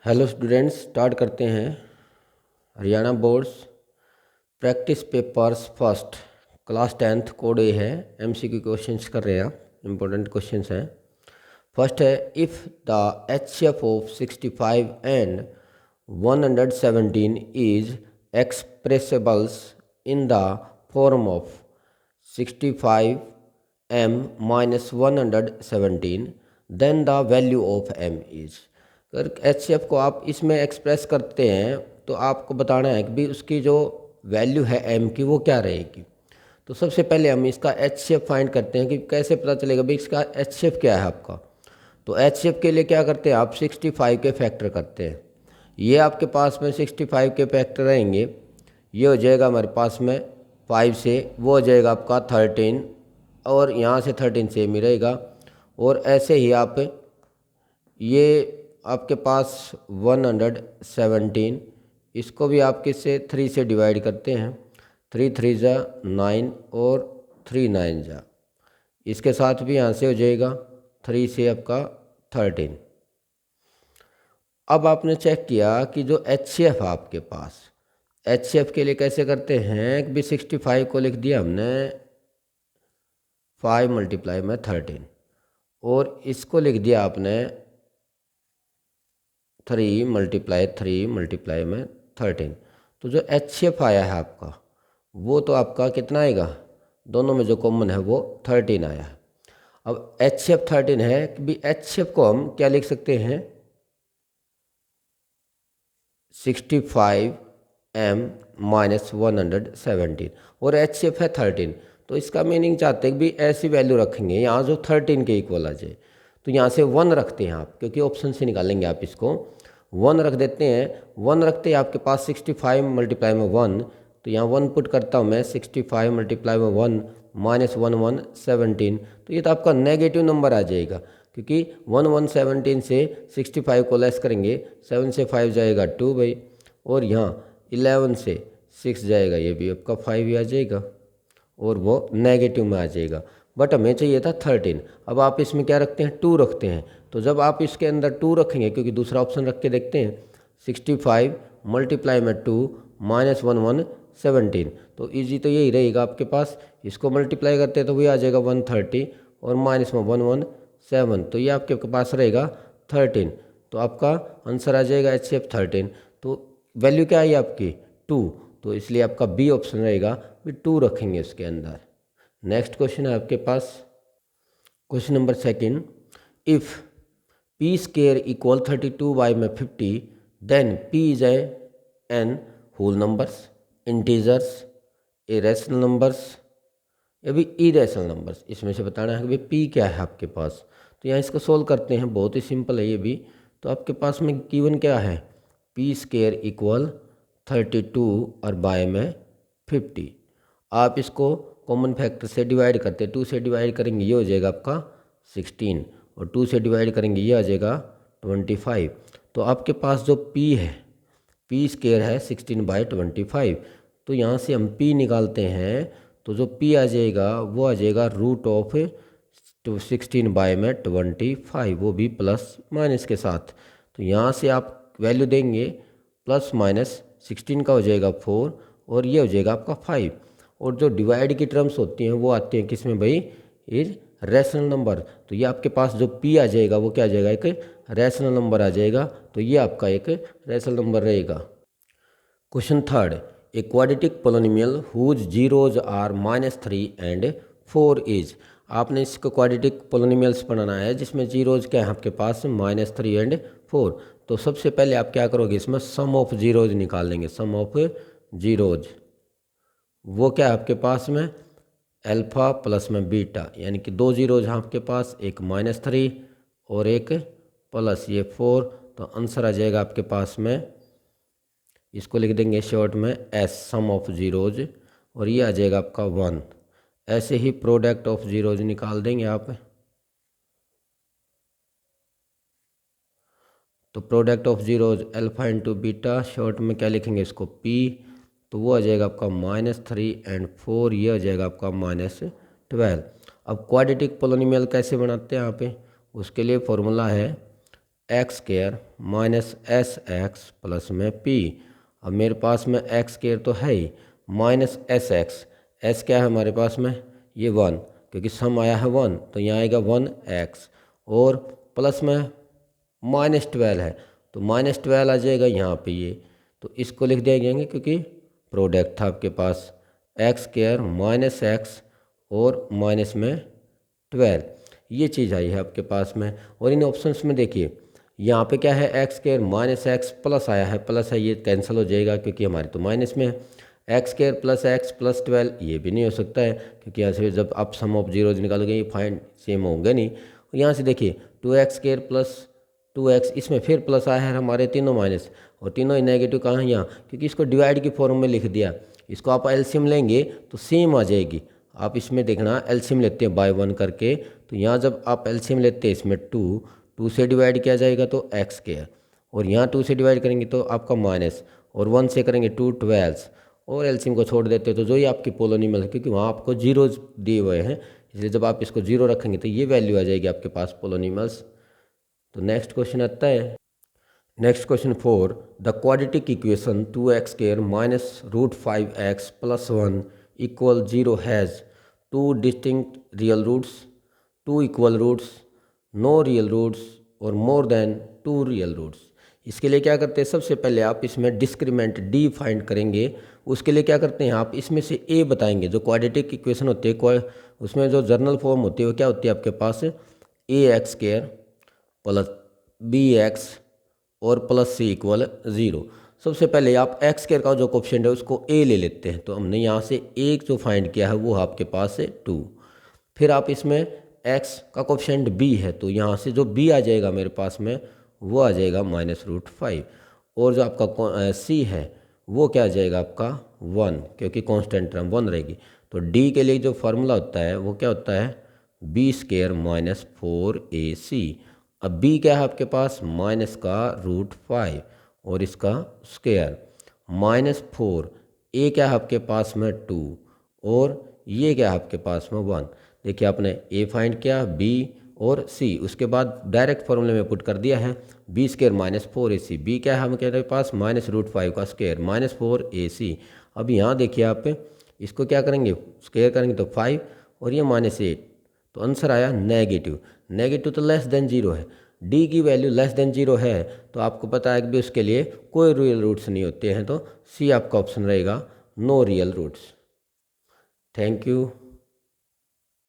Hello students, start करते हैं। Haryana boards practice papers first class 10th code A है। MCQ questions कर रहे हैं, इंपॉर्टेंट क्वेश्चंस हैं। फर्स्ट है, if the HCF of 65 and 117 is expressibles in the form of 65 m minus 117 then the value of m is. अगर HCF को आप इसमें एक्सप्रेस करते हैं तो आपको बताना है कि भी उसकी जो वैल्यू है m की वो क्या रहेगी। तो सबसे पहले हम इसका एचसीएफ फाइंड करते हैं कि कैसे पता चलेगा भाई इसका एचसीएफ क्या है आपका। तो एचसीएफ के लिए क्या करते हैं आप 65 के फैक्टर करते हैं। ये आपके पास में 65 के फैक्टर रहेंगे, ये हो जाएगा हमारे पास में 5 से, वो हो जाएगा आपका 13 और यहाँ से 13 सेम ही रहेगा। और ऐसे ही आप ये आपके पास 117, इसको भी आप किससे 3 से डिवाइड करते हैं। 3 3 जा 9 और 3 9 जा, इसके साथ भी यहाँ से हो जाएगा 3 से आपका 13। अब आपने चेक किया कि जो एचसीएफ है आपके पास, एचसीएफ के लिए कैसे करते हैं कि भी 65 को लिख दिया हमने 5 मल्टीप्लाई में 13 और इसको लिख दिया आपने 3 मल्टीप्लाई में 13। तो जो एचसीएफ आया है आपका वो तो आपका कितना आएगा, दोनों में जो कॉमन है वो 13 आया है। अब एचसीएफ 13 है कि भी एचसीएफ को हम क्या लिख सकते हैं 65 m माइनस 117 और एचसीएफ है 13। तो इसका मीनिंग चाहते हैं कि भी ऐसी वैल्यू रखेंगे यहाँ जो 13 के इक्वल आ जाए। तो यहाँ से 1 रखते हैं आप, क्योंकि ऑप्शन से निकालेंगे आप इसको 1 रख देते हैं। 1 रखते हैं आपके पास 65 मल्टीप्लाई में 1, तो यहाँ 1 पुट करता हूँ मैं 65 मल्टीप्लाई में 1 माइनस 117। तो ये तो आपका नेगेटिव नंबर आ जाएगा, क्योंकि 117 से 65 को लेस करेंगे, 7 से 5 जाएगा 2 भाई, और यहाँ 11 से 6 जाएगा, ये भी आपका 5 ही आ जाएगा और वो नेगेटिव में आ जाएगा। बट हमें चाहिए था 13। अब आप इसमें क्या रखते हैं 2 रखते हैं। तो जब आप इसके अंदर 2 रखेंगे, क्योंकि दूसरा ऑप्शन रख के देखते हैं 65 मल्टीप्लाई में 2 माइनस 117, तो इजी तो यही रहेगा आपके पास। इसको मल्टीप्लाई करते हैं तो वही आ जाएगा 130 और माइनस में 117, तो ये आपके पास रहेगा 13। तो आपका आंसर आ जाएगा एचसीएफ 13। तो वैल्यू क्या है आपकी 2, तो इसलिए आपका बी ऑप्शन रहेगा, भी 2 रखेंगे उसके अंदर। नेक्स्ट क्वेश्चन है आपके पास question number second, if p square equal 32 by में 50 then p is an whole numbers, integers, irrational numbers या भी इरेशनल नंबर्स। इसमें से बताना है कि भाई पी क्या है आपके पास। तो यहाँ इसको सोल्व करते हैं, बहुत ही सिंपल है ये भी। तो आपके पास में गिवन क्या है, पी स्केयर इक्वल 32 और बाय में 50। आप इसको कॉमन फैक्टर से डिवाइड करते हैं, 2 से डिवाइड करेंगे ये हो जाएगा आपका 16 और 2 से डिवाइड करेंगे ये आ जाएगा 25। तो आपके पास जो p है, p स्केयर है 16/25। तो यहाँ से हम p निकालते हैं, तो जो p आ जाएगा वो आ जाएगा रूट ऑफ 16/25, वो भी प्लस माइनस के साथ। तो यहाँ से आप वैल्यू देंगे प्लस माइनस 16 का हो जाएगा 4 और ये हो जाएगा आपका 5। और जो डिवाइड की टर्म्स होती हैं वो आती हैं किस में भाई, इज रैशनल नंबर। तो ये आपके पास जो p आ जाएगा वो क्या आ जाएगा, एक रैशनल नंबर आ जाएगा। तो ये आपका एक रैशनल नंबर रहेगा। Question third, a quadratic polynomial whose zeros are -3 and 4 is. आपने इसको क्वाड्रेटिक पोलिनोमियल्स पढ़ाना है जिसमें जीरोज क्या है आपके पास -3 एंड 4। तो सबसे पहले आप क्या करोगे, इसमें सम ऑफ जीरोज निकाल लेंगे। सम ऑफ जीरोज वो क्या है आपके पास में अल्फ़ा प्लस में बीटा, यानी कि 2 जीरोज हैं आपके पास, एक -3 और एक प्लस ये 4। तो आंसर आ जाएगा आपके पास में, इसको लिख देंगे शॉर्ट में एस, सम ऑफ जीरोज, और ये आ जाएगा आपका 1। ऐसे ही प्रोडक्ट ऑफ जीरोज निकाल देंगे आप। तो product of zeros alpha into beta, short में क्या लिखेंगे इसको p, तो वो आ जाएगा आपका -3 एंड 4, ये आ जाएगा आपका -12। अब क्वाड्रेटिक पोलिनोमियल कैसे बनाते हैं यहाँ पे, उसके लिए फॉर्मूला है x square minus S x plus में पी। अब मेरे पास में एक्स स्क्वायर तो है ही, माइनस एस एक्स, एस क्या है हमारे पास में ये 1, क्योंकि सम आया है 1 तो यहाँ आएगा 1x, और प्लस में -12 है तो -12 आ जाएगा यहाँ पे ये, तो इसको लिख देंगे क्योंकि प्रोडक्ट था आपके पास एक्स स्क्वायर माइनस एक्स और माइनस में 12, ये चीज़ आई है आपके पास में। और इन ऑप्शंस में देखिए यहाँ पे क्या है x square minus x plus आया है, प्लस है ये कैंसिल हो जाएगा क्योंकि हमारे तो माइनस में है। X square plus x plus 12 ये भी नहीं हो सकता है क्योंकि यहाँ से जब आप सम ऑफ जीरोज निकालोगे ये फाइंड सेम होंगे नहीं। यहाँ से देखिए 2x स्क्वायर प्लस 2x, इसमें फिर प्लस आया है हमारे तीनों माइनस, और तीनों ही नेगेटिव कहाँ है यहाँ, क्योंकि इसको डिवाइड की फॉर्म में लिख दिया। इसको आप एलसीएम लेंगे तो सेम आ जाएगी। आप इसमें देखना एलसीएम लेते हैं बाय 1 करके, तो यहाँ जब आप एलसीएम लेते हैं इसमें 2 से डिवाइड किया जाएगा तो एक्स स्क्वायर, और यहाँ 2 से डिवाइड करेंगे तो आपका माइनस, और 1 से करेंगे 2 12, और एलसीएम को छोड़ देते हो तो जो ही आपकी पोलोनिमल है, क्योंकि वहाँ आपको जीरोज दिए हुए हैं, इसलिए जब आप इसको जीरो रखेंगे तो ये वैल्यू आ जाएगी आपके पास पोलोनिमल्स। तो नेक्स्ट क्वेश्चन आता है, next question 4, the quadratic equation 2x square minus root 5x plus 1 equal 0 has 2 distinct real roots, 2 equal roots, no real roots और मोर देन 2 रियल रूट्स। इसके लिए क्या करते हैं, सबसे पहले आप इसमें डिस्क्रिमेंट डी फाइंड करेंगे। उसके लिए क्या करते हैं, आप इसमें से ए बताएंगे। जो क्वाड्रेटिक इक्वेशन होती है उसमें जो जर्नल फॉर्म होती है वो क्या होती है आपके पास, a x square plus b x और प्लस सी इक्वल 0। सबसे पहले आप एक्स स्क्वायर का जो कोफिशिएंट है उसको ए ले लेते हैं, तो हमने यहाँ से एक जो फाइंड किया है वो आपके पास है 2। फिर आप इसमें एक्स का कोफिशिएंट बी है, तो यहाँ से जो बी आ जाएगा मेरे पास में वो आ जाएगा -√5, और जो आपका सी है वो क्या आ जाएगा आपका 1, क्योंकि कांस्टेंट टर्म 1 रहेगी। तो डी के लिए जो फार्मूला होता है वो क्या होता है, बी स्क्वायर माइनस 4ac। अब बी क्या है आपके पास, माइनस का √5 और इसका स्क्वायर -4, ए क्या है आपके पास में 2, और ये क्या है आपके पास में 1। देखिए आपने ए फाइंड किया, बी और सी, उसके बाद डायरेक्ट फॉर्मूले में पुट कर दिया है B square minus 4ac। B क्या है हमारे पास, -√5 का स्क्वायर -4ac। अब यहाँ देखिए आप इसको क्या करेंगे, स्क्वायर करेंगे तो 5 और ये -8, तो आंसर आया नेगेटिव। नेगेटिव तो लेस देन 0 है, डी की वैल्यू लेस देन 0 है, तो आपको पता है कि भी उसके लिए कोई रियल रूट्स नहीं होते हैं, तो सी आपका ऑप्शन रहेगा, no real roots. Thank you.